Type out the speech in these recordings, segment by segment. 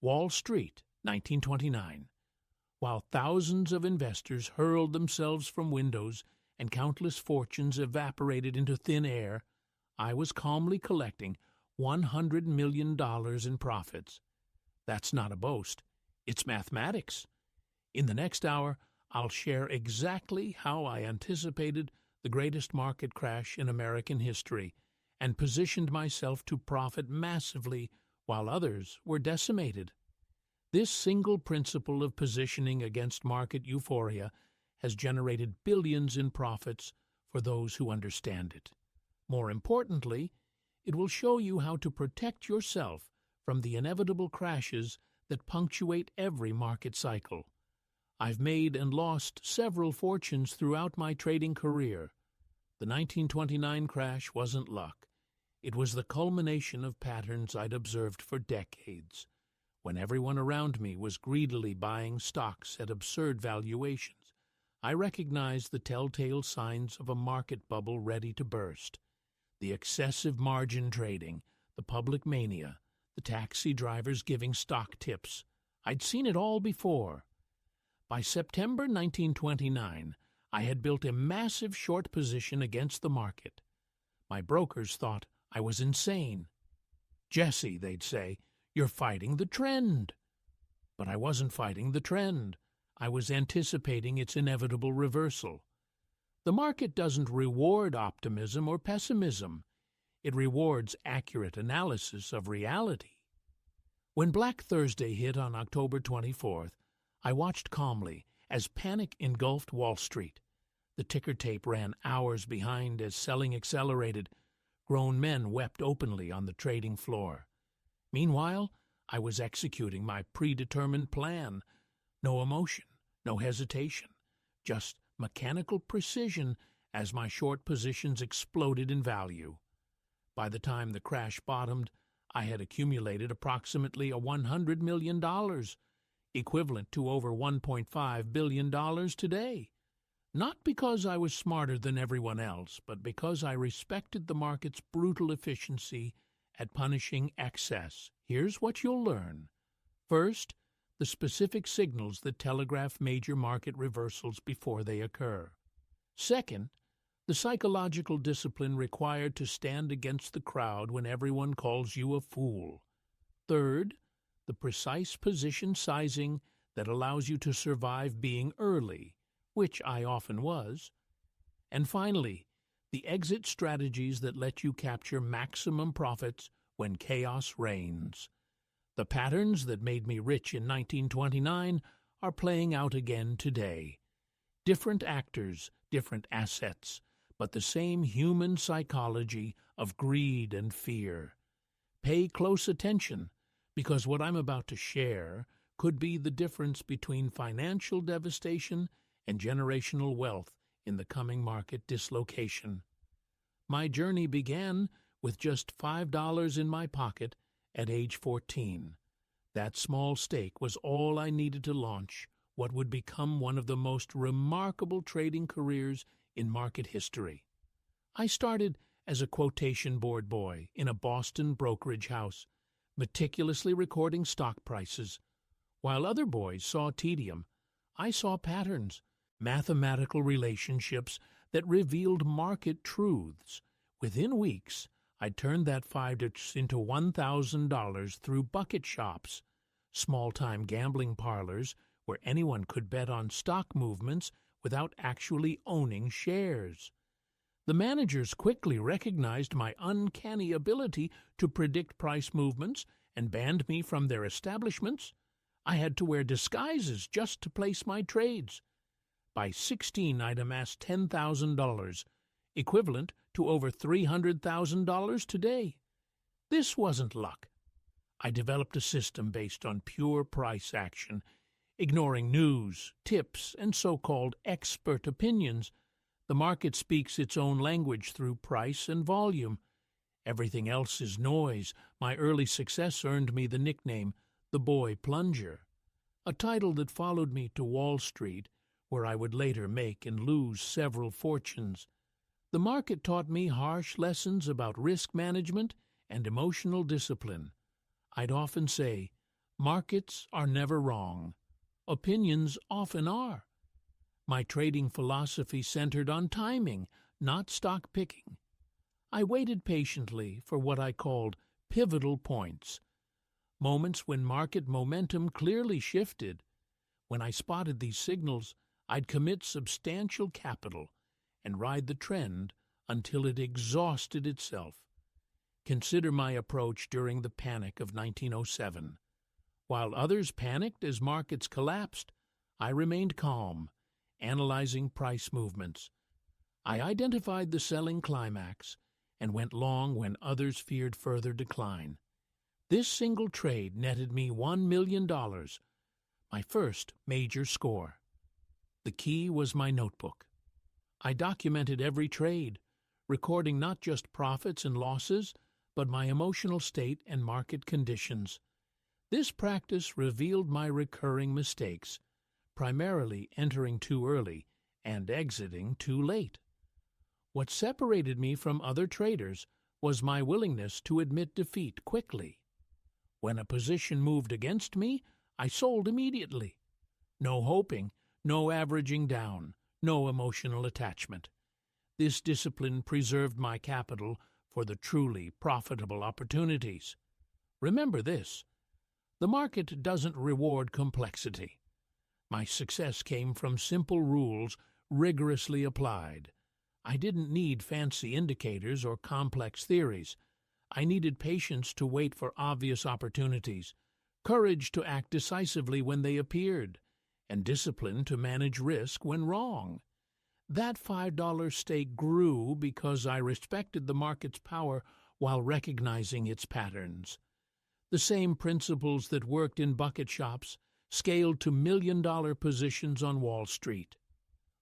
Wall Street, 1929. While thousands of investors hurled themselves from windows and countless fortunes evaporated into thin air, I was calmly collecting $100 million in profits. That's not a boast. It's mathematics. In the next hour, I'll share exactly how I anticipated the greatest market crash in American history and positioned myself to profit massively while others were decimated. This single principle of positioning against market euphoria has generated billions in profits for those who understand it. More importantly, it will show you how to protect yourself from the inevitable crashes that punctuate every market cycle. I've made and lost several fortunes throughout my trading career. The 1929 crash wasn't luck. It was the culmination of patterns I'd observed for decades. When everyone around me was greedily buying stocks at absurd valuations, I recognized the telltale signs of a market bubble ready to burst. The excessive margin trading, the public mania, the taxi drivers giving stock tips. I'd seen it all before. By September 1929, I had built a massive short position against the market. My brokers thought I was insane. "Jesse," they'd say, "you're fighting the trend." But I wasn't fighting the trend. I was anticipating its inevitable reversal. The market doesn't reward optimism or pessimism. It rewards accurate analysis of reality. When Black Thursday hit on October 24th, I watched calmly as panic engulfed Wall Street. The ticker tape ran hours behind as selling accelerated. Grown men wept openly on the trading floor. Meanwhile, I was executing my predetermined plan. No emotion, no hesitation, just mechanical precision as my short positions exploded in value. By the time the crash bottomed, I had accumulated approximately $100 million, equivalent to over $1.5 billion today. Not because I was smarter than everyone else, but because I respected the market's brutal efficiency at punishing excess. Here's what you'll learn. First, the specific signals that telegraph major market reversals before they occur. Second, the psychological discipline required to stand against the crowd when everyone calls you a fool. Third, the precise position sizing that allows you to survive being early, which I often was. And finally, the exit strategies that let you capture maximum profits when chaos reigns. The patterns that made me rich in 1929 are playing out again today. Different actors, different assets, but the same human psychology of greed and fear. Pay close attention, because what I'm about to share could be the difference between financial devastation and generational wealth in the coming market dislocation. My journey began with just $5 in my pocket at age 14. That small stake was all I needed to launch what would become one of the most remarkable trading careers in market history. I started as a quotation board boy in a Boston brokerage house, meticulously recording stock prices. While other boys saw tedium, I saw patterns, mathematical relationships that revealed market truths. Within weeks, I turned that $5 into $1,000 through bucket shops, small-time gambling parlors where anyone could bet on stock movements without actually owning shares. The managers quickly recognized my uncanny ability to predict price movements and banned me from their establishments. I had to wear disguises just to place my trades. By 16, I'd amassed $10,000, equivalent to over $300,000 today. This wasn't luck. I developed a system based on pure price action, ignoring news, tips, and so-called expert opinions. The market speaks its own language through price and volume. Everything else is noise. My early success earned me the nickname, the Boy Plunger, a title that followed me to Wall Street, where I would later make and lose several fortunes. The market taught me harsh lessons about risk management and emotional discipline. I'd often say, Markets are never wrong. Opinions often are. My trading philosophy centered on timing, not stock picking. I waited patiently for what I called pivotal points, moments when market momentum clearly shifted. When I spotted these signals, I'd commit substantial capital and ride the trend until it exhausted itself. Consider my approach during the panic of 1907. While others panicked as markets collapsed, I remained calm, analyzing price movements. I identified the selling climax and went long when others feared further decline. This single trade netted me $1 million, my first major score. The key was my notebook. I documented every trade, recording not just profits and losses, but my emotional state and market conditions. This practice revealed my recurring mistakes, primarily entering too early and exiting too late. What separated me from other traders was my willingness to admit defeat quickly. When a position moved against me, I sold immediately. No hoping, no averaging down, no emotional attachment. This discipline preserved my capital for the truly profitable opportunities. Remember this: the market doesn't reward complexity. My success came from simple rules rigorously applied. I didn't need fancy indicators or complex theories. I needed patience to wait for obvious opportunities, courage to act decisively when they appeared, and discipline to manage risk when wrong. That $5 stake grew because I respected the market's power while recognizing its patterns. The same principles that worked in bucket shops scaled to million-dollar positions on Wall Street.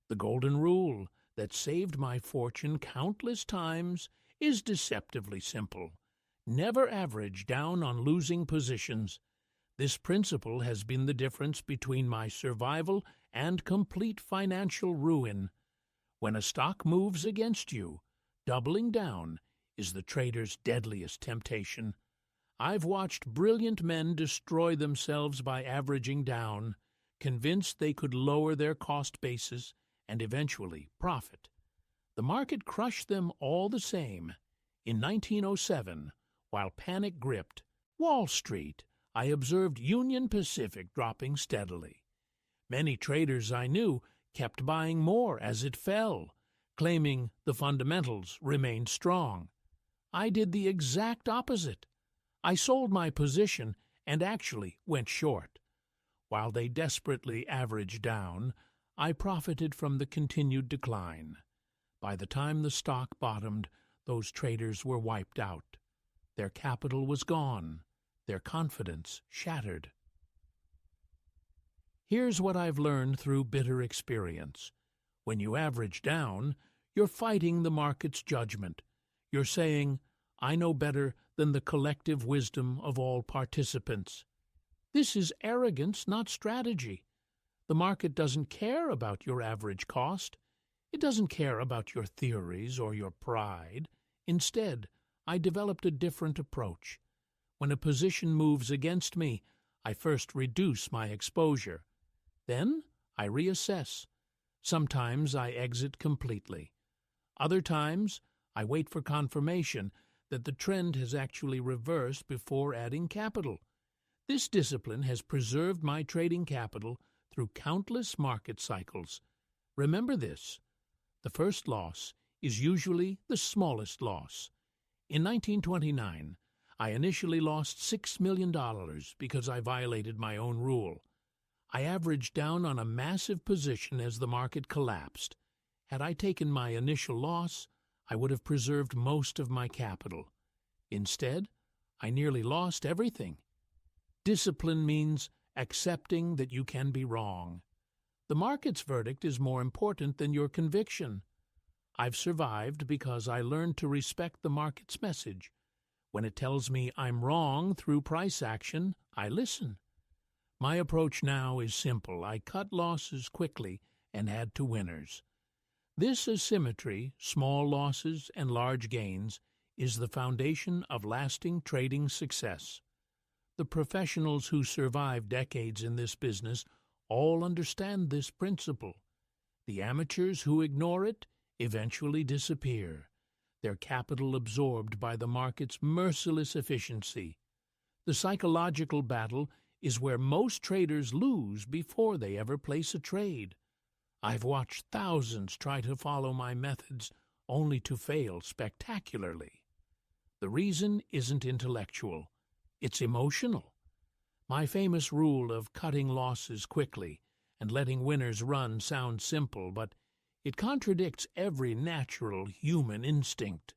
The golden rule that saved my fortune countless times is deceptively simple. Never average down on losing positions. This principle has been the difference between my survival and complete financial ruin. When a stock moves against you, doubling down is the trader's deadliest temptation. I've watched brilliant men destroy themselves by averaging down, convinced they could lower their cost basis and eventually profit. The market crushed them all the same. In 1907, while panic gripped Wall Street, I observed Union Pacific dropping steadily. Many traders I knew kept buying more as it fell, claiming the fundamentals remained strong. I did the exact opposite. I sold my position and actually went short. While they desperately averaged down, I profited from the continued decline. By the time the stock bottomed, those traders were wiped out. Their capital was gone, their confidence shattered. Here's what I've learned through bitter experience. When you average down, you're fighting the market's judgment. You're saying, "I know better than the collective wisdom of all participants." This is arrogance, not strategy. The market doesn't care about your average cost. It doesn't care about your theories or your pride. Instead, I developed a different approach. When a position moves against me, I first reduce my exposure. Then I reassess. Sometimes I exit completely. Other times, I wait for confirmation that the trend has actually reversed before adding capital. This discipline has preserved my trading capital through countless market cycles. Remember this: the first loss is usually the smallest loss. In 1929, I initially lost $6 million because I violated my own rule. I averaged down on a massive position as the market collapsed. Had I taken my initial loss, I would have preserved most of my capital. Instead, I nearly lost everything. Discipline means accepting that you can be wrong. The market's verdict is more important than your conviction. I've survived because I learned to respect the market's message. When it tells me I'm wrong through price action, I listen. My approach now is simple. I cut losses quickly and add to winners. This asymmetry, small losses and large gains, is the foundation of lasting trading success. The professionals who survive decades in this business all understand this principle. The amateurs who ignore it eventually disappear, their capital absorbed by the market's merciless efficiency. The psychological battle is where most traders lose before they ever place a trade. I've watched thousands try to follow my methods only to fail spectacularly. The reason isn't intellectual, it's emotional. My famous rule of cutting losses quickly and letting winners run sounds simple, but it contradicts every natural human instinct.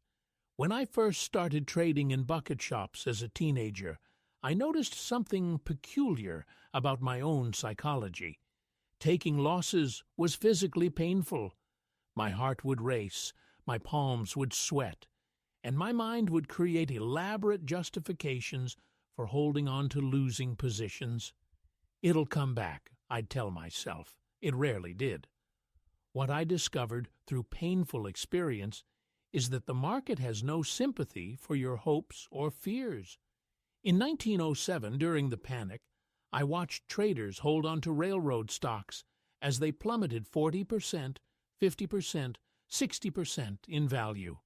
When I first started trading in bucket shops as a teenager, I noticed something peculiar about my own psychology. Taking losses was physically painful. My heart would race, my palms would sweat, and my mind would create elaborate justifications for holding on to losing positions. It'll come back, I'd tell myself. It rarely did. What I discovered through painful experience is that the market has no sympathy for your hopes or fears. In 1907, during the panic, I watched traders hold on to railroad stocks as they plummeted 40%, 50%, 60% in value.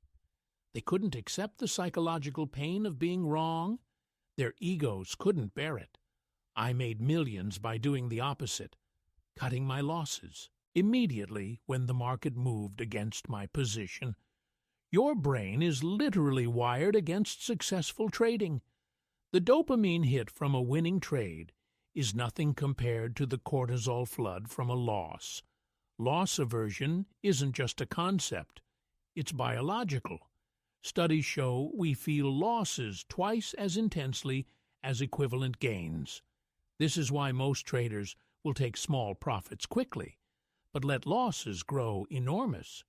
They couldn't accept the psychological pain of being wrong. Their egos couldn't bear it. I made millions by doing the opposite, cutting my losses immediately when the market moved against my position. Your brain is literally wired against successful trading. The dopamine hit from a winning trade is nothing compared to the cortisol flood from a loss. Loss aversion isn't just a concept, it's biological. Studies show we feel losses twice as intensely as equivalent gains. This is why most traders will take small profits quickly, but let losses grow enormous.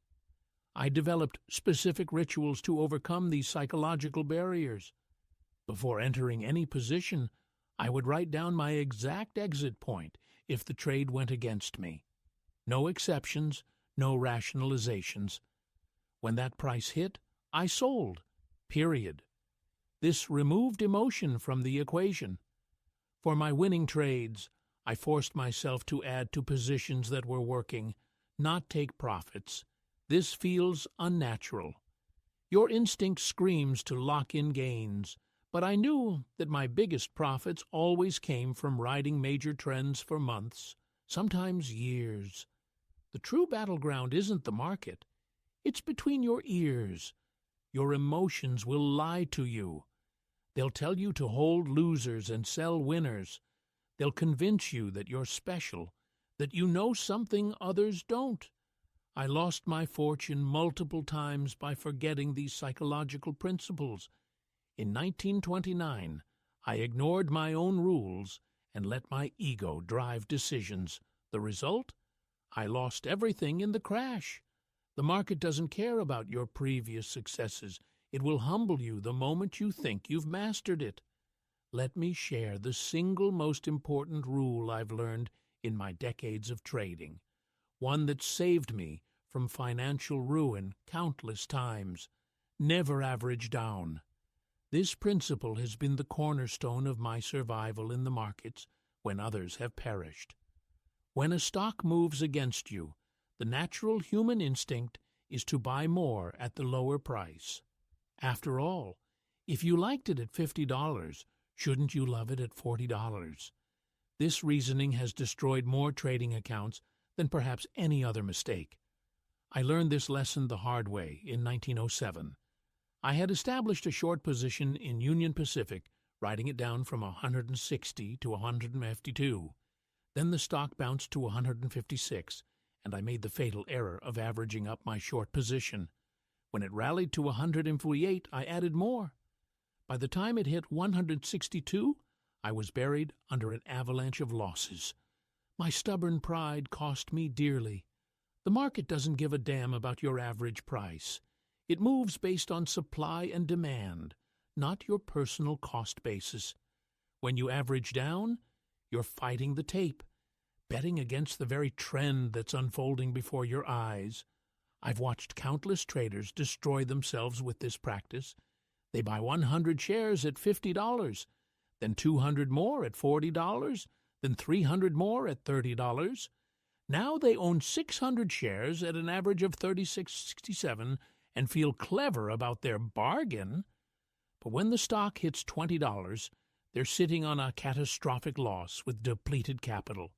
I developed specific rituals to overcome these psychological barriers. Before entering any position, I would write down my exact exit point if the trade went against me. No exceptions, no rationalizations. When that price hit, I sold. Period. This removed emotion from the equation. For my winning trades, I forced myself to add to positions that were working, not take profits. This feels unnatural. Your instinct screams to lock in gains, but I knew that my biggest profits always came from riding major trends for months, sometimes years. The true battleground isn't the market. It's between your ears. Your emotions will lie to you. They'll tell you to hold losers and sell winners. They'll convince you that you're special, that you know something others don't. I lost my fortune multiple times by forgetting these psychological principles. In 1929, I ignored my own rules and let my ego drive decisions. The result? I lost everything in the crash. The market doesn't care about your previous successes. It will humble you the moment you think you've mastered it. Let me share the single most important rule I've learned in my decades of trading, one that saved me from financial ruin countless times. Never average down. This principle has been the cornerstone of my survival in the markets when others have perished. When a stock moves against you, the natural human instinct is to buy more at the lower price. After all, if you liked it at $50, shouldn't you love it at $40? This reasoning has destroyed more trading accounts than perhaps any other mistake. I learned this lesson the hard way in 1907. I had established a short position in Union Pacific, writing it down from 160 to 152. Then the stock bounced to 156, and I made the fatal error of averaging up my short position. When it rallied to 148, I added more. By the time it hit 162, I was buried under an avalanche of losses. My stubborn pride cost me dearly. The market doesn't give a damn about your average price. It moves based on supply and demand, not your personal cost basis. When you average down, you're fighting the tape, betting against the very trend that's unfolding before your eyes. I've watched countless traders destroy themselves with this practice. They buy 100 shares at $50. then 200 more at $40, then 300 more at $30. Now they own 600 shares at an average of $36.67 and feel clever about their bargain. But when the stock hits $20, they're sitting on a catastrophic loss with depleted capital.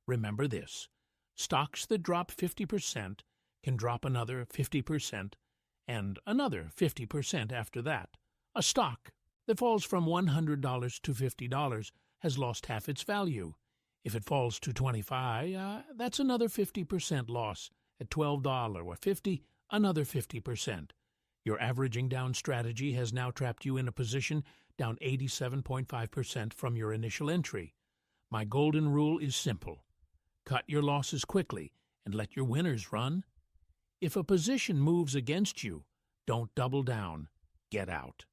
Remember this: stocks that drop 50% can drop another 50% and another 50% after that. A stock that falls from $100 to $50 has lost half its value. If it falls to $25, that's another 50% loss. At $12 or $50, another 50%. Your averaging down strategy has now trapped you in a position down 87.5% from your initial entry. My golden rule is simple: cut your losses quickly and let your winners run. If a position moves against you, don't double down. Get out.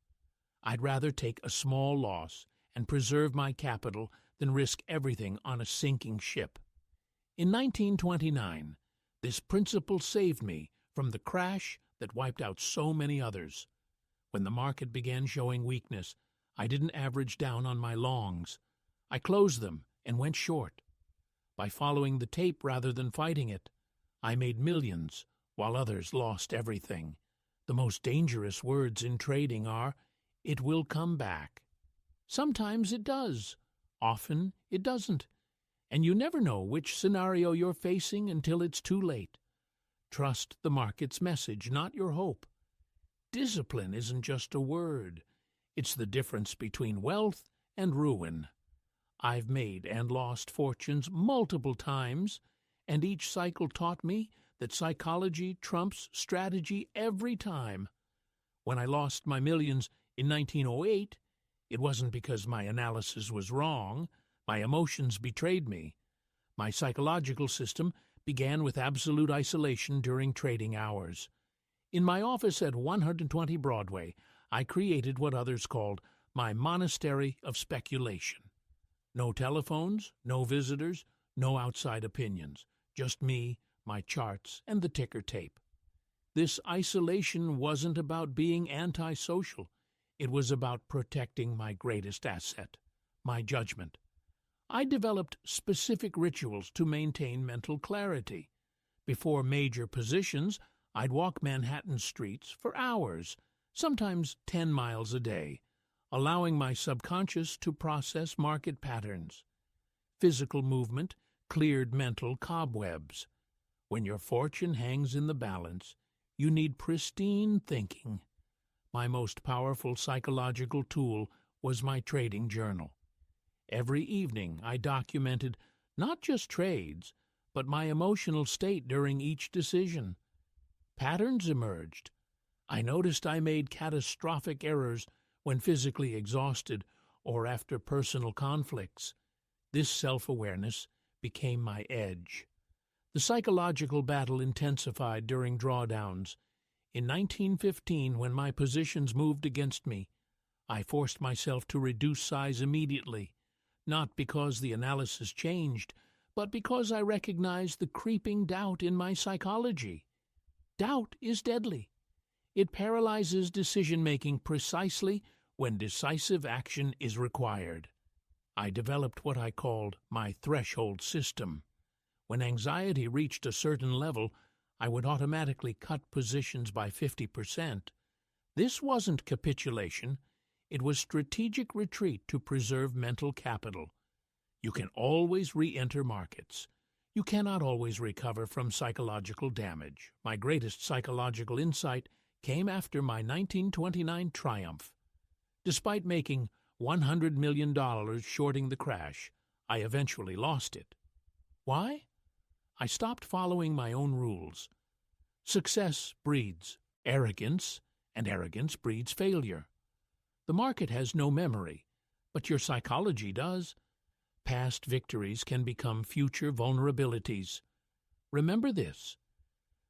I'd rather take a small loss and preserve my capital than risk everything on a sinking ship. In 1929, this principle saved me from the crash that wiped out so many others. When the market began showing weakness, I didn't average down on my longs. I closed them and went short. By following the tape rather than fighting it, I made millions while others lost everything. The most dangerous words in trading are, "It will come back." Sometimes it does. Often it doesn't. And you never know which scenario you're facing until it's too late. Trust the market's message, not your hope. Discipline isn't just a word. It's the difference between wealth and ruin. I've made and lost fortunes multiple times, and each cycle taught me that psychology trumps strategy every time. When I lost my millions in 1908, it wasn't because my analysis was wrong. My emotions betrayed me. My psychological system began with absolute isolation during trading hours. In my office at 120 Broadway, I created what others called my monastery of speculation. No telephones, no visitors, no outside opinions, just me, my charts, and the ticker tape. This isolation wasn't about being antisocial. It was about protecting my greatest asset, my judgment. I developed specific rituals to maintain mental clarity. Before major positions, I'd walk Manhattan streets for hours, sometimes 10 miles a day, allowing my subconscious to process market patterns. Physical movement cleared mental cobwebs. When your fortune hangs in the balance, you need pristine thinking. My most powerful psychological tool was my trading journal. Every evening I documented not just trades, but my emotional state during each decision. Patterns emerged. I noticed I made catastrophic errors when physically exhausted or after personal conflicts. This self-awareness became my edge. The psychological battle intensified during drawdowns. In 1915, when my positions moved against me, I forced myself to reduce size immediately, not because the analysis changed, but because I recognized the creeping doubt in my psychology. Doubt is deadly. It paralyzes decision-making precisely when decisive action is required. I developed what I called my threshold system. When anxiety reached a certain level, I would automatically cut positions by 50%. This wasn't capitulation. It was strategic retreat to preserve mental capital. You can always re-enter markets. You cannot always recover from psychological damage. My greatest psychological insight came after my 1929 triumph. Despite making $100 million shorting the crash, I eventually lost it. Why? I stopped following my own rules. Success breeds arrogance, and arrogance breeds failure. The market has no memory, but your psychology does. Past victories can become future vulnerabilities. Remember this: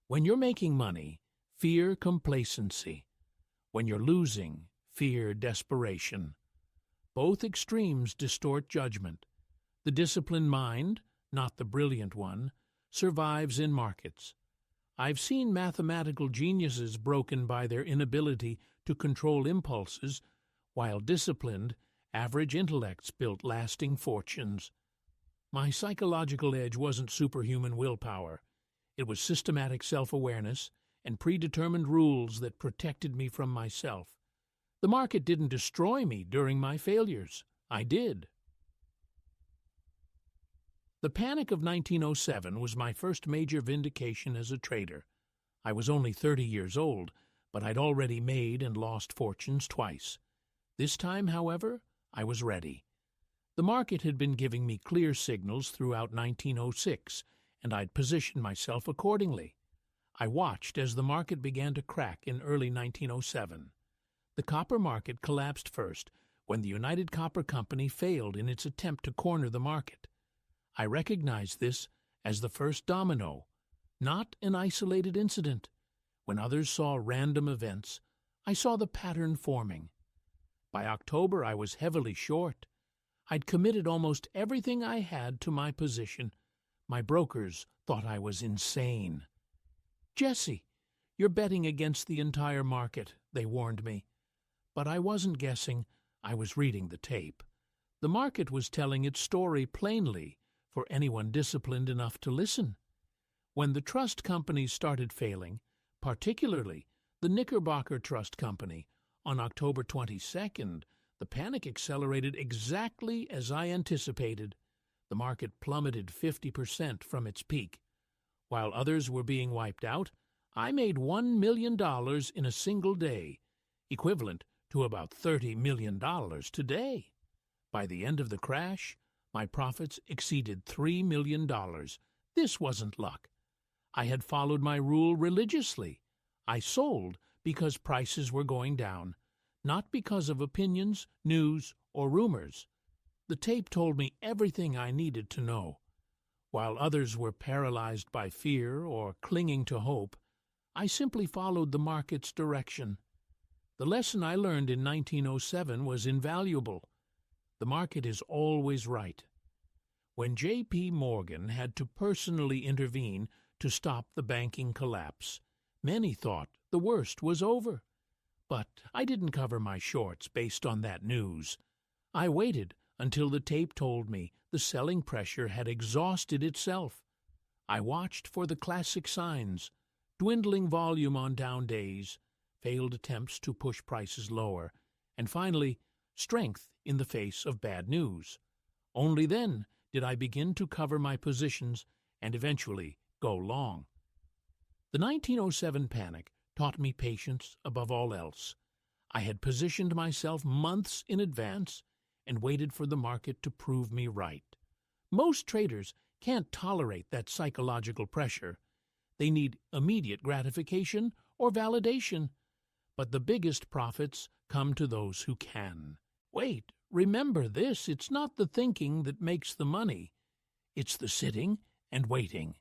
when you're making money, fear complacency. When you're losing, fear desperation. Both extremes distort judgment. The disciplined mind, not the brilliant one, survives in markets. I've seen mathematical geniuses broken by their inability to control impulses, while disciplined Average intellects built lasting fortunes. My psychological edge wasn't superhuman willpower. It was systematic self-awareness and predetermined rules that protected me from myself. The market didn't destroy me during my failures. I did. The panic of 1907 was my first major vindication as a trader. I was only 30 years old, but I'd already made and lost fortunes twice. This time, however, I was ready. The market had been giving me clear signals throughout 1906, and I'd positioned myself accordingly. I watched as the market began to crack in early 1907. The copper market collapsed first when the United Copper Company failed in its attempt to corner the market. I recognized this as the first domino, not an isolated incident. When others saw random events, I saw the pattern forming. By October, I was heavily short. I'd committed almost everything I had to my position. My brokers thought I was insane. "Jesse, you're betting against the entire market," they warned me. But I wasn't guessing. I was reading the tape. The market was telling its story plainly for anyone disciplined enough to listen. When the trust companies started failing, particularly the Knickerbocker Trust Company, on October 22nd, the panic accelerated exactly as I anticipated. The market plummeted 50% from its peak. While others were being wiped out, I made $1 million in a single day, equivalent to about $30 million today. By the end of the crash, my profits exceeded $3 million. This wasn't luck. I had followed my rule religiously. I sold because prices were going down, not because of opinions, news, or rumors. The tape told me everything I needed to know. While others were paralyzed by fear or clinging to hope, I simply followed the market's direction. The lesson I learned in 1907 was invaluable. The market is always right. When J.P. Morgan had to personally intervene to stop the banking collapse, many thought the worst was over. But I didn't cover my shorts based on that news. I waited until the tape told me the selling pressure had exhausted itself. I watched for the classic signs: dwindling volume on down days, failed attempts to push prices lower, and finally, strength in the face of bad news. Only then did I begin to cover my positions and eventually go long. The 1907 panic taught me patience above all else. I had positioned myself months in advance and waited for the market to prove me right. Most traders can't tolerate that psychological pressure. They need immediate gratification or validation. But the biggest profits come to those who can. Wait, remember this: it's not the thinking that makes the money. It's the sitting and waiting.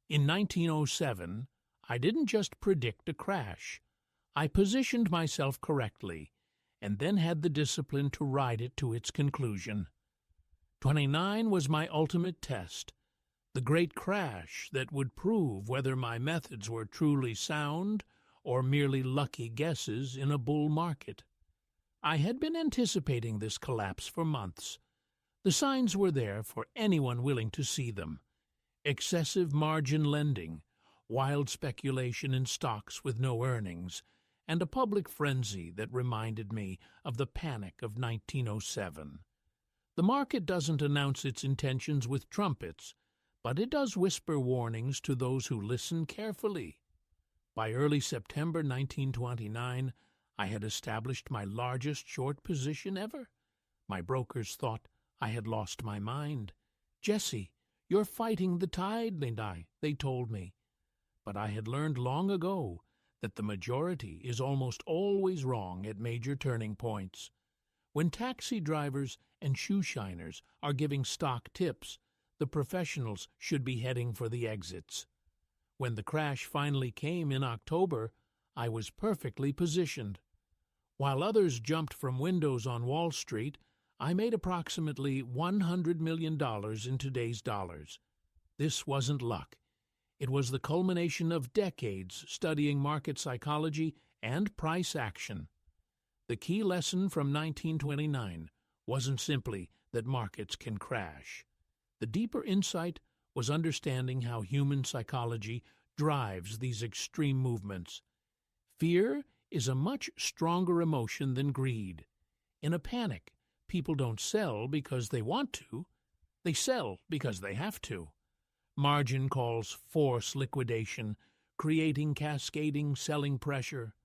In 1907, I didn't just predict a crash. I positioned myself correctly, and then had the discipline to ride it to its conclusion. 29 was my ultimate test, the great crash that would prove whether my methods were truly sound or merely lucky guesses in a bull market. I had been anticipating this collapse for months. The signs were there for anyone willing to see them: excessive margin lending, wild speculation in stocks with no earnings, and a public frenzy that reminded me of the panic of 1907. The market doesn't announce its intentions with trumpets, but it does whisper warnings to those who listen carefully. By early September 1929, I had established my largest short position ever. My brokers thought I had lost my mind. "Jesse, you're fighting the tide," they told me. But I had learned long ago that the majority is almost always wrong at major turning points. When taxi drivers and shoe shiners are giving stock tips, the professionals should be heading for the exits. When the crash finally came in October, I was perfectly positioned. While others jumped from windows on Wall Street, I made approximately $100 million in today's dollars. This wasn't luck. It was the culmination of decades studying market psychology and price action. The key lesson from 1929 wasn't simply that markets can crash. The deeper insight was understanding how human psychology drives these extreme movements. Fear is a much stronger emotion than greed. In a panic, people don't sell because they want to. They sell because they have to. Margin calls force liquidation, creating cascading selling pressure.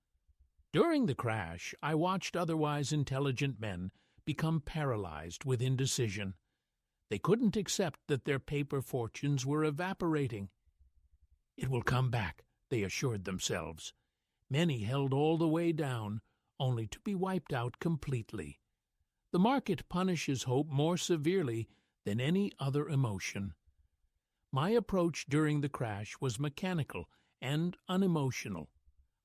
During the crash, I watched otherwise intelligent men become paralyzed with indecision. They couldn't accept that their paper fortunes were evaporating. "It will come back," they assured themselves. Many held all the way down, only to be wiped out completely. The market punishes hope more severely than any other emotion. My approach during the crash was mechanical and unemotional.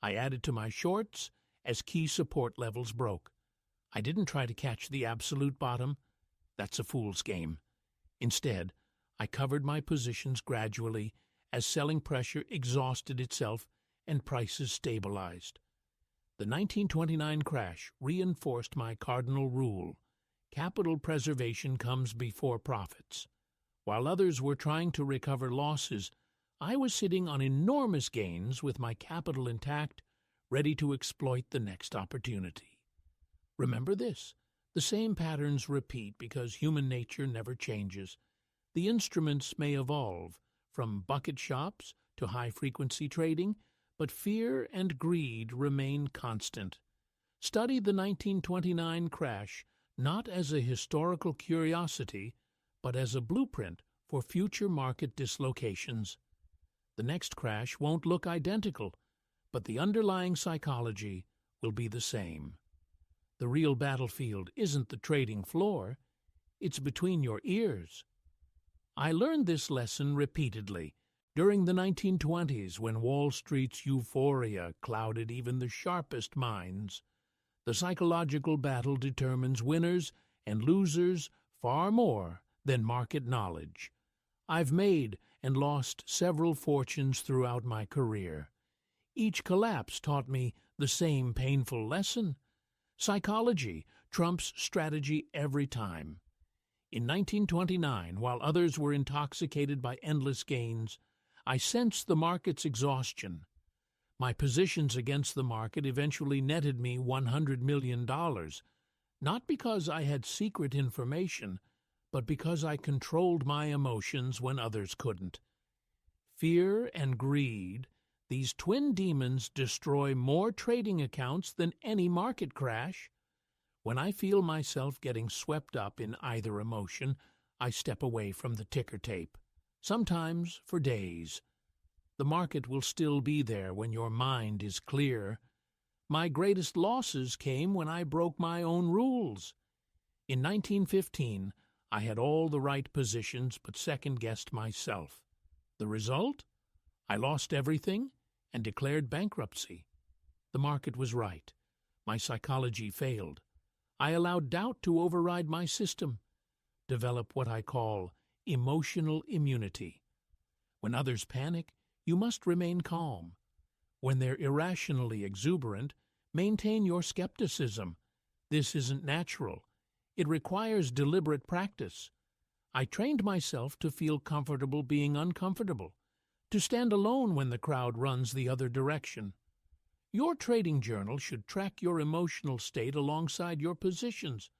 I added to my shorts as key support levels broke. I didn't try to catch the absolute bottom. That's a fool's game. Instead, I covered my positions gradually as selling pressure exhausted itself and prices stabilized. The 1929 crash reinforced my cardinal rule: capital preservation comes before profits. While others were trying to recover losses, I was sitting on enormous gains with my capital intact, ready to exploit the next opportunity. Remember this: the same patterns repeat because human nature never changes. The instruments may evolve, from bucket shops to high-frequency trading, but fear and greed remain constant. Study the 1929 crash not as a historical curiosity, but as a blueprint for future market dislocations. The next crash won't look identical, but the underlying psychology will be the same. The real battlefield isn't the trading floor, it's between your ears. I learned this lesson repeatedly during the 1920s when Wall Street's euphoria clouded even the sharpest minds. The psychological battle determines winners and losers far more than market knowledge. I've made and lost several fortunes throughout my career. Each collapse taught me the same painful lesson. Psychology trumps strategy every time. In 1929, while others were intoxicated by endless gains, I sensed the market's exhaustion. My positions against the market eventually netted me $100 million, not because I had secret information, but because I controlled my emotions when others couldn't. Fear and greed, these twin demons, destroy more trading accounts than any market crash. When I feel myself getting swept up in either emotion, I step away from the ticker tape, sometimes for days. The market will still be there when your mind is clear. My greatest losses came when I broke my own rules. In 1915, I had all the right positions but second-guessed myself. The result? I lost everything and declared bankruptcy. The market was right. My psychology failed. I allowed doubt to override my system. Develop what I call emotional immunity. When others panic, you must remain calm. When they're irrationally exuberant, maintain your skepticism. This isn't natural. It requires deliberate practice. I trained myself to feel comfortable being uncomfortable, to stand alone when the crowd runs the other direction. Your trading journal should track your emotional state alongside your positions.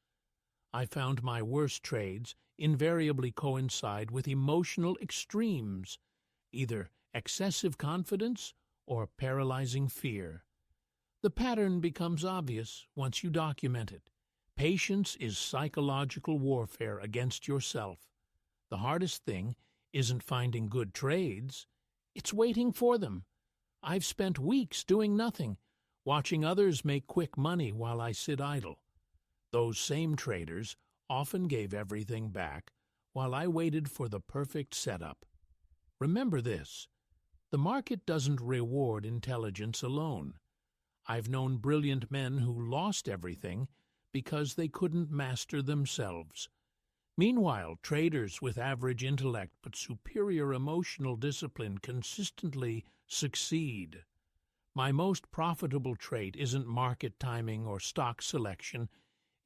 I found my worst trades invariably coincide with emotional extremes, either excessive confidence or paralyzing fear. The pattern becomes obvious once you document it. Patience is psychological warfare against yourself. The hardest thing isn't finding good trades, it's waiting for them. I've spent weeks doing nothing, watching others make quick money while I sit idle. Those same traders often gave everything back while I waited for the perfect setup. Remember this: the market doesn't reward intelligence alone. I've known brilliant men who lost everything because they couldn't master themselves. Meanwhile, traders with average intellect but superior emotional discipline consistently succeed. My most profitable trait isn't market timing or stock selection.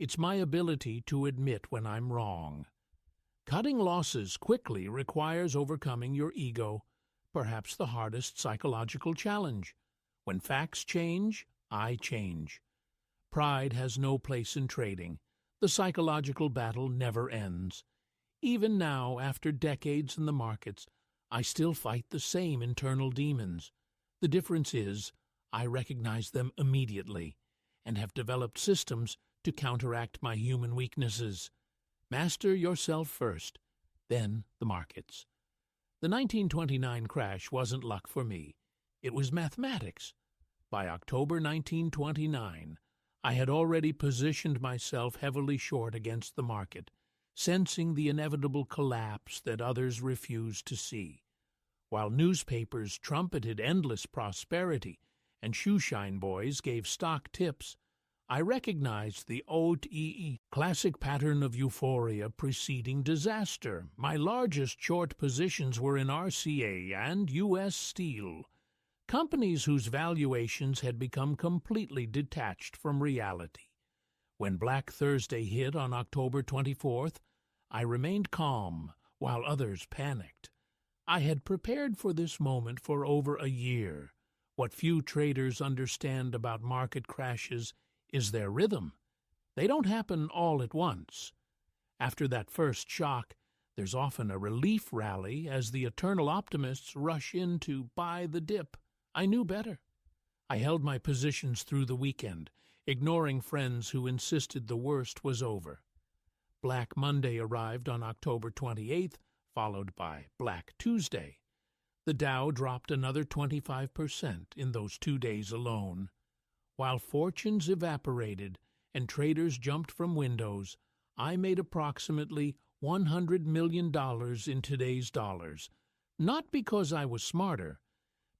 It's my ability to admit when I'm wrong. Cutting losses quickly requires overcoming your ego, perhaps the hardest psychological challenge. When facts change, I change. Pride has no place in trading. The psychological battle never ends. Even now, after decades in the markets, I still fight the same internal demons. The difference is, I recognize them immediately and have developed systems to counteract my human weaknesses. Master yourself first, then the markets. The 1929 crash wasn't luck for me. It was mathematics. By October 1929, I had already positioned myself heavily short against the market, sensing the inevitable collapse that others refused to see. While newspapers trumpeted endless prosperity and shoeshine boys gave stock tips, I recognized the OTE classic pattern of euphoria preceding disaster. My largest short positions were in RCA and U.S. Steel, companies whose valuations had become completely detached from reality. When Black Thursday hit on October 24th, I remained calm while others panicked. I had prepared for this moment for over a year. What few traders understand about market crashes is their rhythm. They don't happen all at once. After that first shock, there's often a relief rally as the eternal optimists rush in to buy the dip. I knew better. I held my positions through the weekend, ignoring friends who insisted the worst was over. Black Monday arrived on October 28th, followed by Black Tuesday. The Dow dropped another 25% in those 2 days alone. While fortunes evaporated and traders jumped from windows, I made approximately $100 million in today's dollars, not because I was smarter,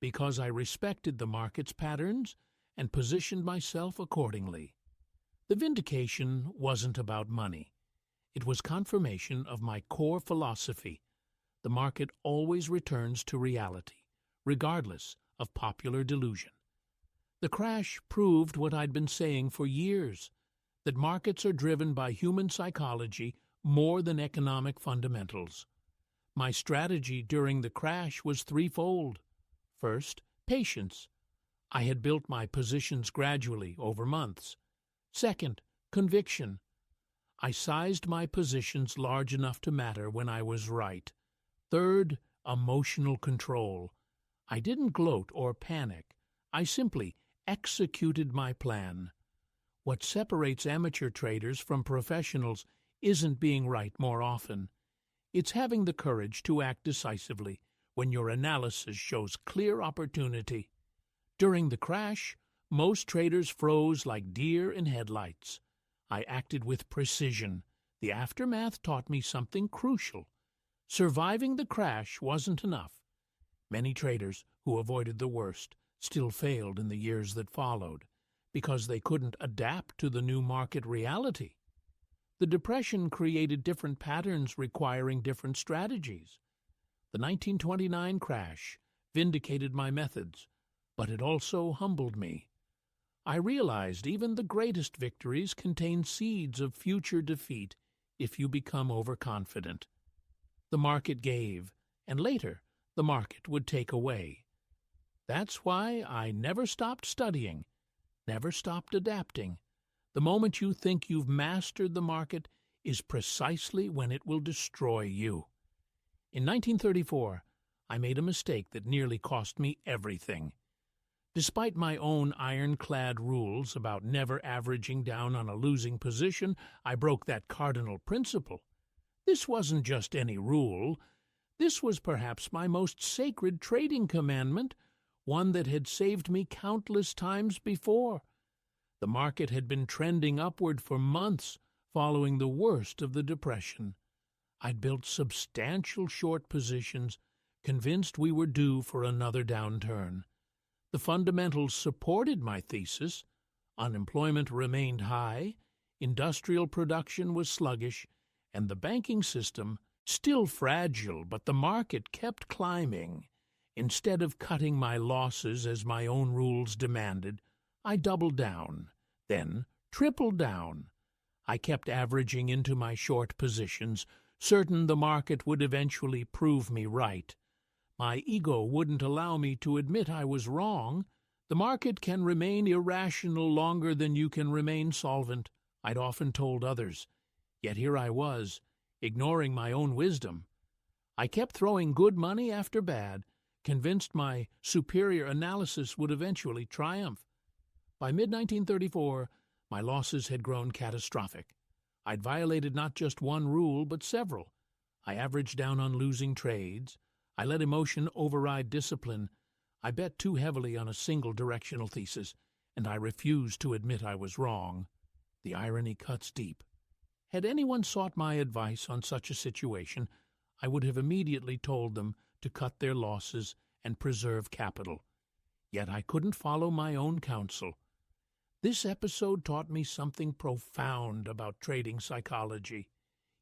because I respected the market's patterns and positioned myself accordingly. The vindication wasn't about money. It was confirmation of my core philosophy. The market always returns to reality, regardless of popular delusion. The crash proved what I'd been saying for years, that markets are driven by human psychology more than economic fundamentals. My strategy during the crash was threefold. First, patience. I had built my positions gradually over months. Second, conviction. I sized my positions large enough to matter when I was right. Third, emotional control. I didn't gloat or panic. I simply executed my plan. What separates amateur traders from professionals isn't being right more often. It's having the courage to act decisively when your analysis shows clear opportunity. During the crash, most traders froze like deer in headlights. I acted with precision. The aftermath taught me something crucial. Surviving the crash wasn't enough. Many traders who avoided the worst still failed in the years that followed because they couldn't adapt to the new market reality. The Depression created different patterns requiring different strategies. The 1929 crash vindicated my methods, but it also humbled me. I realized even the greatest victories contain seeds of future defeat if you become overconfident. The market gave, and later the market would take away. That's why I never stopped studying, never stopped adapting. The moment you think you've mastered the market is precisely when it will destroy you. In 1934, I made a mistake that nearly cost me everything. Despite my own ironclad rules about never averaging down on a losing position, I broke that cardinal principle. This wasn't just any rule. This was perhaps my most sacred trading commandment, one that had saved me countless times before. The market had been trending upward for months following the worst of the Depression. I'd built substantial short positions, convinced we were due for another downturn. The fundamentals supported my thesis. Unemployment remained high, industrial production was sluggish, and the banking system still fragile, but the market kept climbing. Instead of cutting my losses as my own rules demanded, I doubled down, then tripled down. I kept averaging into my short positions, certain the market would eventually prove me right. My ego wouldn't allow me to admit I was wrong. The market can remain irrational longer than you can remain solvent, I'd often told others. Yet here I was, ignoring my own wisdom. I kept throwing good money after bad, convinced my superior analysis would eventually triumph. By mid-1934, my losses had grown catastrophic. I'd violated not just one rule, but several. I averaged down on losing trades. I let emotion override discipline. I bet too heavily on a single directional thesis, and I refused to admit I was wrong. The irony cuts deep. Had anyone sought my advice on such a situation, I would have immediately told them to cut their losses and preserve capital. Yet I couldn't follow my own counsel. This episode taught me something profound about trading psychology.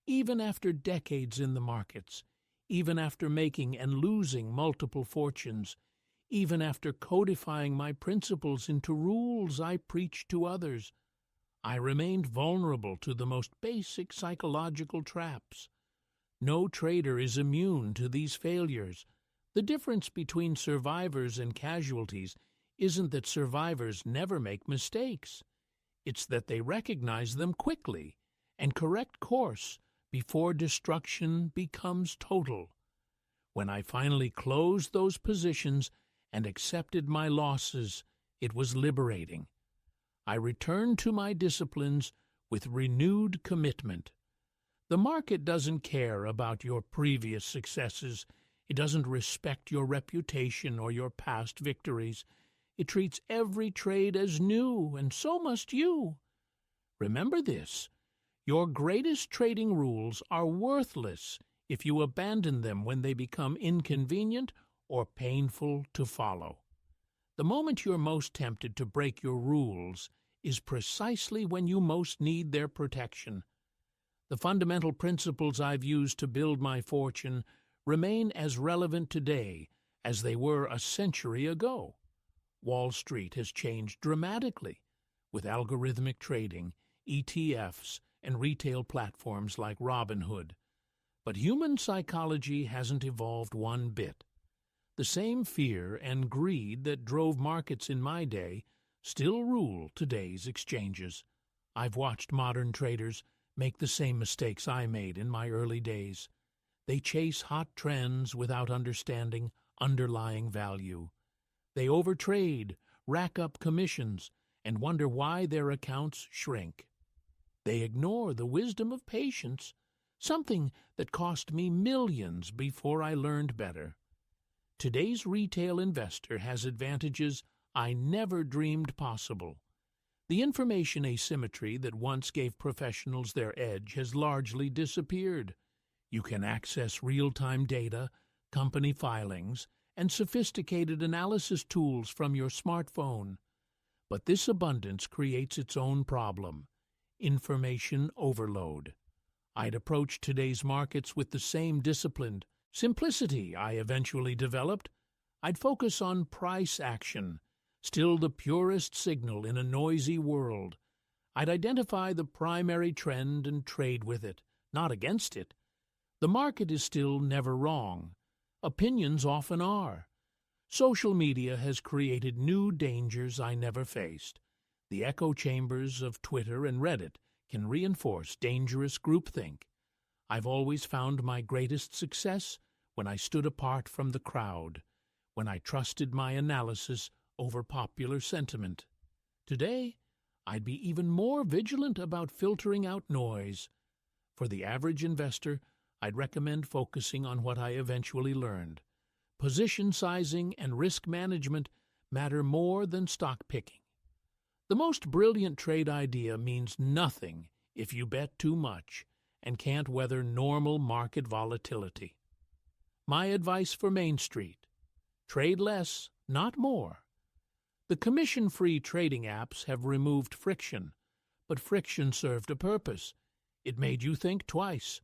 Even after decades in the markets, even after making and losing multiple fortunes, even after codifying my principles into rules I preached to others, I remained vulnerable to the most basic psychological traps. No trader is immune to these failures. The difference between survivors and casualties isn't that survivors never make mistakes. It's that they recognize them quickly and correct course before destruction becomes total. When I finally closed those positions and accepted my losses, it was liberating. I returned to my disciplines with renewed commitment. The market doesn't care about your previous successes. It doesn't respect your reputation or your past victories. It treats every trade as new, and so must you. Remember this: your greatest trading rules are worthless if you abandon them when they become inconvenient or painful to follow. The moment you're most tempted to break your rules is precisely when you most need their protection. The fundamental principles I've used to build my fortune remain as relevant today as they were a century ago. Wall Street has changed dramatically with algorithmic trading, ETFs, and retail platforms like Robinhood. But human psychology hasn't evolved one bit. The same fear and greed that drove markets in my day still rule today's exchanges. I've watched modern traders make the same mistakes I made in my early days. They chase hot trends without understanding underlying value. They overtrade, rack up commissions, and wonder why their accounts shrink. They ignore the wisdom of patience, something that cost me millions before I learned better. Today's retail investor has advantages I never dreamed possible. The information asymmetry that once gave professionals their edge has largely disappeared. You can access real-time data, company filings, and sophisticated analysis tools from your smartphone. But this abundance creates its own problem: information overload. I'd approach today's markets with the same disciplined simplicity I eventually developed. I'd focus on price action, still the purest signal in a noisy world. I'd identify the primary trend and trade with it, not against it. The market is still never wrong. Opinions often are. Social media has created new dangers I never faced. The echo chambers of Twitter and Reddit can reinforce dangerous groupthink. I've always found my greatest success when I stood apart from the crowd, when I trusted my analysis over popular sentiment. Today, I'd be even more vigilant about filtering out noise. For the average investor, I'd recommend focusing on what I eventually learned. Position sizing and risk management matter more than stock picking. The most brilliant trade idea means nothing if you bet too much and can't weather normal market volatility. My advice for Main Street: trade less, not more. The commission-free trading apps have removed friction, but friction served a purpose. It made you think twice.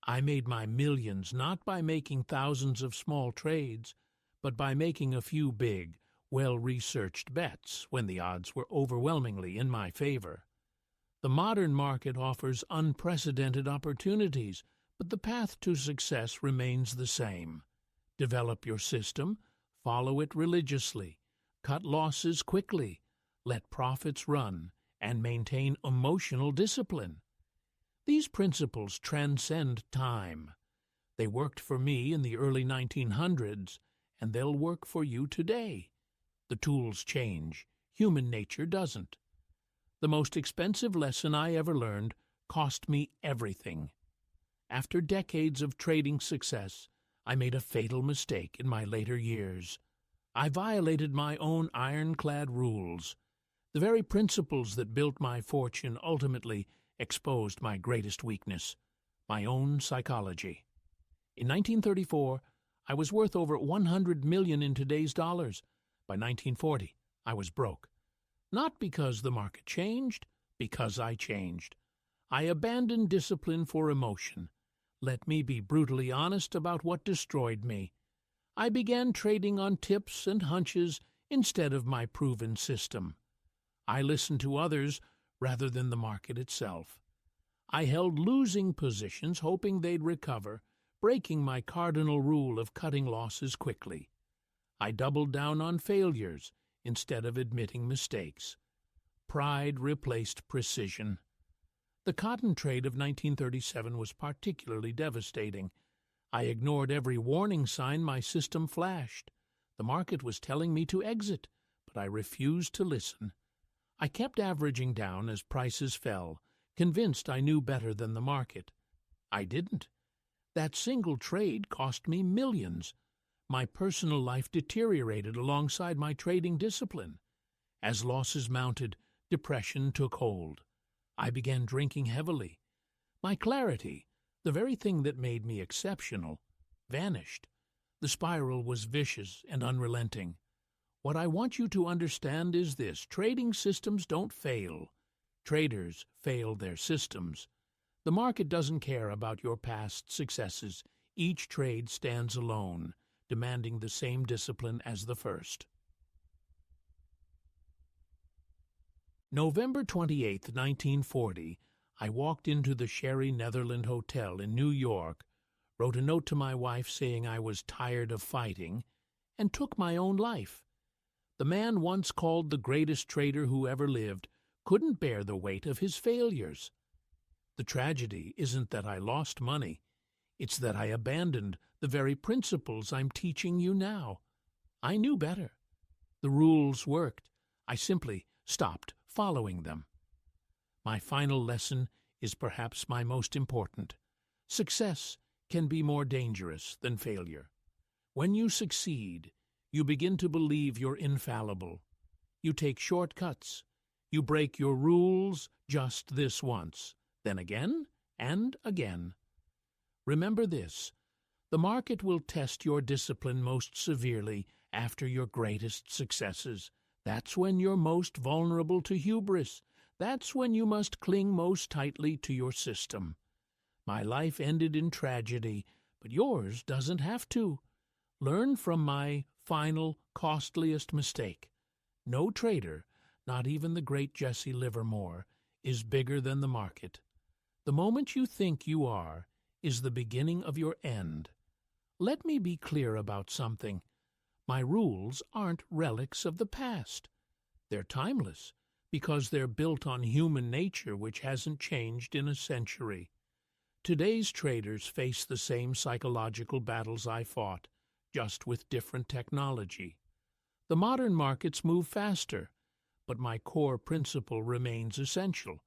I made my millions not by making thousands of small trades, but by making a few big, well-researched bets when the odds were overwhelmingly in my favor. The modern market offers unprecedented opportunities, but the path to success remains the same. Develop your system, follow it religiously, cut losses quickly, let profits run, and maintain emotional discipline. These principles transcend time. They worked for me in the early 1900s, and they'll work for you today. The tools change. Human nature doesn't. The most expensive lesson I ever learned cost me everything. After decades of trading success, I made a fatal mistake in my later years. I violated my own ironclad rules. The very principles that built my fortune ultimately exposed my greatest weakness, my own psychology. In 1934, I was worth over $100 million in today's dollars. By 1940, I was broke. Not because the market changed, because I changed. I abandoned discipline for emotion. Let me be brutally honest about what destroyed me. I began trading on tips and hunches instead of my proven system. I listened to others rather than the market itself. I held losing positions hoping they'd recover, breaking my cardinal rule of cutting losses quickly. I doubled down on failures instead of admitting mistakes. Pride replaced precision. The cotton trade of 1937 was particularly devastating. I ignored every warning sign my system flashed. The market was telling me to exit, but I refused to listen. I kept averaging down as prices fell, convinced I knew better than the market. I didn't. That single trade cost me millions. My personal life deteriorated alongside my trading discipline. As losses mounted, depression took hold. I began drinking heavily. My clarity, the very thing that made me exceptional, vanished. The spiral was vicious and unrelenting. What I want you to understand is this: trading systems don't fail. Traders fail their systems. The market doesn't care about your past successes. Each trade stands alone, demanding the same discipline as the first. November 28, 1940, I walked into the Sherry Netherland Hotel in New York, wrote a note to my wife saying I was tired of fighting, and took my own life. The man once called the greatest trader who ever lived couldn't bear the weight of his failures. The tragedy isn't that I lost money. It's that I abandoned the very principles I'm teaching you now. I knew better. The rules worked. I simply stopped following them. My final lesson is perhaps my most important. Success can be more dangerous than failure. When you succeed, you begin to believe you're infallible. You take shortcuts. You break your rules just this once, then again and again. Remember this: the market will test your discipline most severely after your greatest successes. That's when you're most vulnerable to hubris. That's when you must cling most tightly to your system. My life ended in tragedy, but yours doesn't have to. Learn from my final, costliest mistake. No trader, not even the great Jesse Livermore, is bigger than the market. The moment you think you are is the beginning of your end. Let me be clear about something. My rules aren't relics of the past. They're timeless because they're built on human nature, which hasn't changed in a century. Today's traders face the same psychological battles I fought, just with different technology. The modern markets move faster, but my core principle remains essential.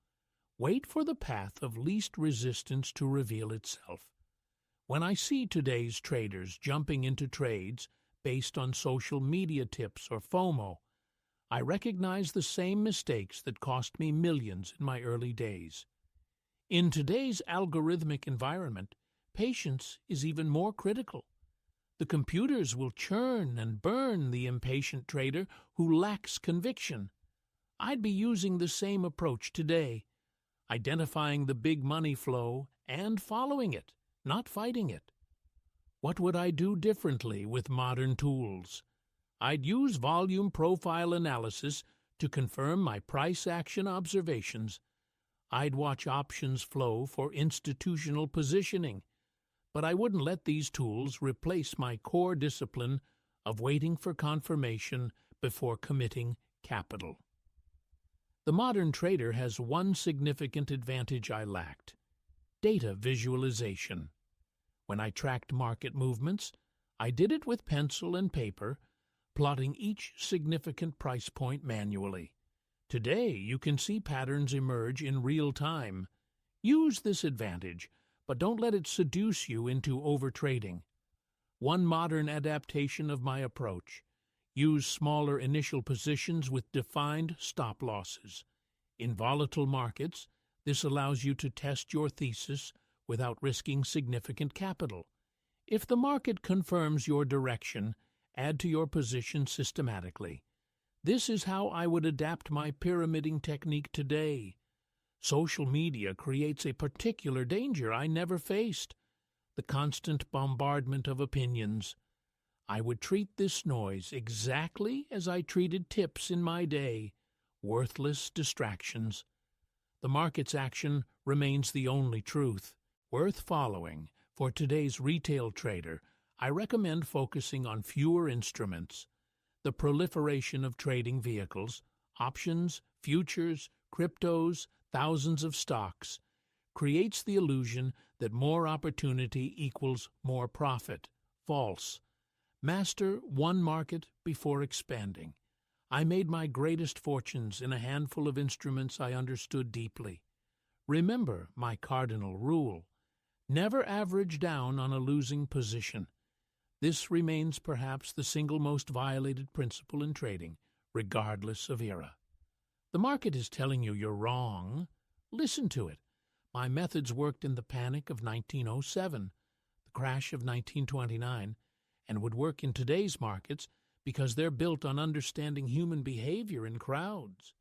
Wait for the path of least resistance to reveal itself. When I see today's traders jumping into trades based on social media tips or FOMO, I recognize the same mistakes that cost me millions in my early days. In today's algorithmic environment, patience is even more critical. The computers will churn and burn the impatient trader who lacks conviction. I'd be using the same approach today, identifying the big money flow and following it, not fighting it. What would I do differently with modern tools? I'd use volume profile analysis to confirm my price action observations. I'd watch options flow for institutional positioning, but I wouldn't let these tools replace my core discipline of waiting for confirmation before committing capital. The modern trader has one significant advantage I lacked: data visualization. When I tracked market movements, I did it with pencil and paper, plotting each significant price point manually. Today, you can see patterns emerge in real time. Use this advantage, but don't let it seduce you into overtrading. One modern adaptation of my approach: use smaller initial positions with defined stop losses. In volatile markets, this allows you to test your thesis without risking significant capital. If the market confirms your direction, add to your position systematically. This is how I would adapt my pyramiding technique today. Social media creates a particular danger I never faced: the constant bombardment of opinions. I would treat this noise exactly as I treated tips in my day: worthless distractions. The market's action remains the only truth, worth following. For today's retail trader, I recommend focusing on fewer instruments. The proliferation of trading vehicles, options, futures, cryptos, thousands of stocks, creates the illusion that more opportunity equals more profit. False. Master one market before expanding. I made my greatest fortunes in a handful of instruments I understood deeply. Remember my cardinal rule: never average down on a losing position. This remains perhaps the single most violated principle in trading, regardless of era. The market is telling you you're wrong. Listen to it. My methods worked in the panic of 1907, the crash of 1929, and would work in today's markets because they're built on understanding human behavior in crowds.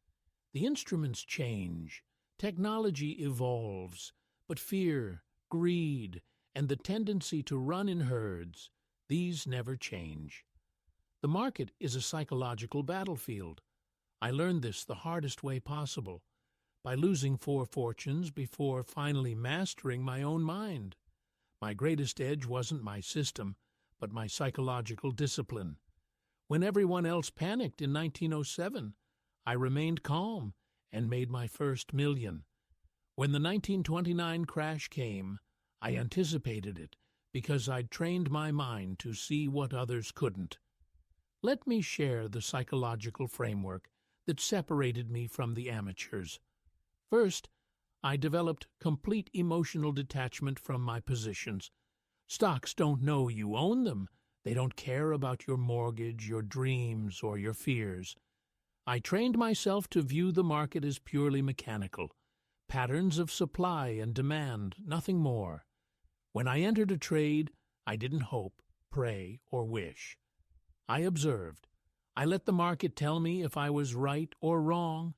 The instruments change, technology evolves, but fear, greed, and the tendency to run in herds, these never change. The market is a psychological battlefield. I learned this the hardest way possible, by losing 4 fortunes before finally mastering my own mind. My greatest edge wasn't my system, but my psychological discipline. When everyone else panicked in 1907, I remained calm and made my first million. When the 1929 crash came, I anticipated it because I'd trained my mind to see what others couldn't. Let me share the psychological framework that separated me from the amateurs. First, I developed complete emotional detachment from my positions. Stocks don't know you own them. They don't care about your mortgage, your dreams, or your fears. I trained myself to view the market as purely mechanical, patterns of supply and demand, nothing more. When I entered a trade, I didn't hope, pray, or wish. I observed. I let the market tell me if I was right or wrong.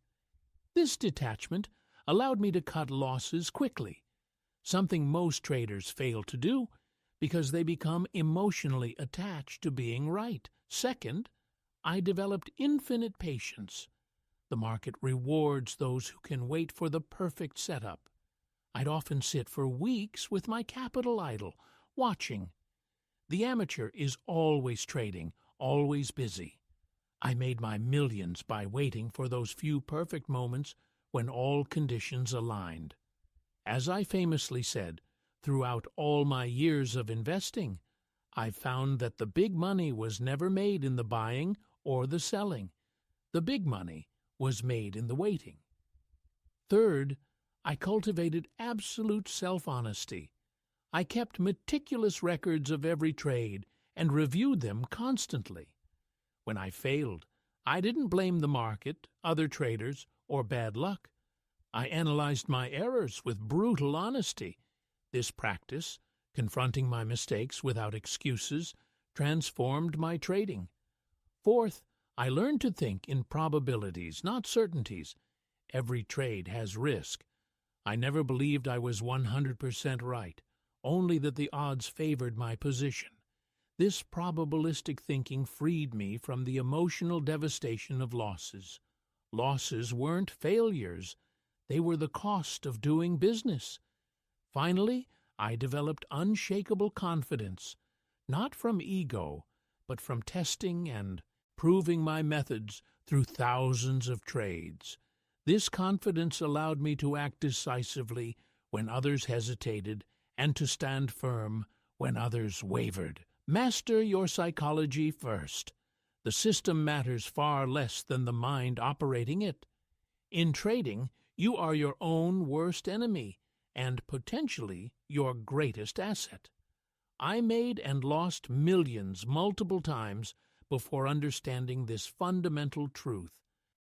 This detachment allowed me to cut losses quickly, something most traders fail to do because they become emotionally attached to being right. Second, I developed infinite patience. The market rewards those who can wait for the perfect setup. I'd often sit for weeks with my capital idle, watching. The amateur is always trading, always busy. I made my millions by waiting for those few perfect moments when all conditions aligned. As I famously said, throughout all my years of investing, I found that the big money was never made in the buying or the selling. The big money was made in the waiting. Third, I cultivated absolute self-honesty. I kept meticulous records of every trade and reviewed them constantly. When I failed, I didn't blame the market, other traders, or bad luck. I analyzed my errors with brutal honesty. This practice, confronting my mistakes without excuses, transformed my trading. Fourth, I learned to think in probabilities, not certainties. Every trade has risk. I never believed I was 100% right, only that the odds favored my position. This probabilistic thinking freed me from the emotional devastation of losses. Losses weren't failures. They were the cost of doing business. Finally, I developed unshakable confidence, not from ego, but from testing and proving my methods through thousands of trades. This confidence allowed me to act decisively when others hesitated and to stand firm when others wavered. Master your psychology first. The system matters far less than the mind operating it. In trading, you are your own worst enemy and potentially your greatest asset. I made and lost millions multiple times before understanding this fundamental truth.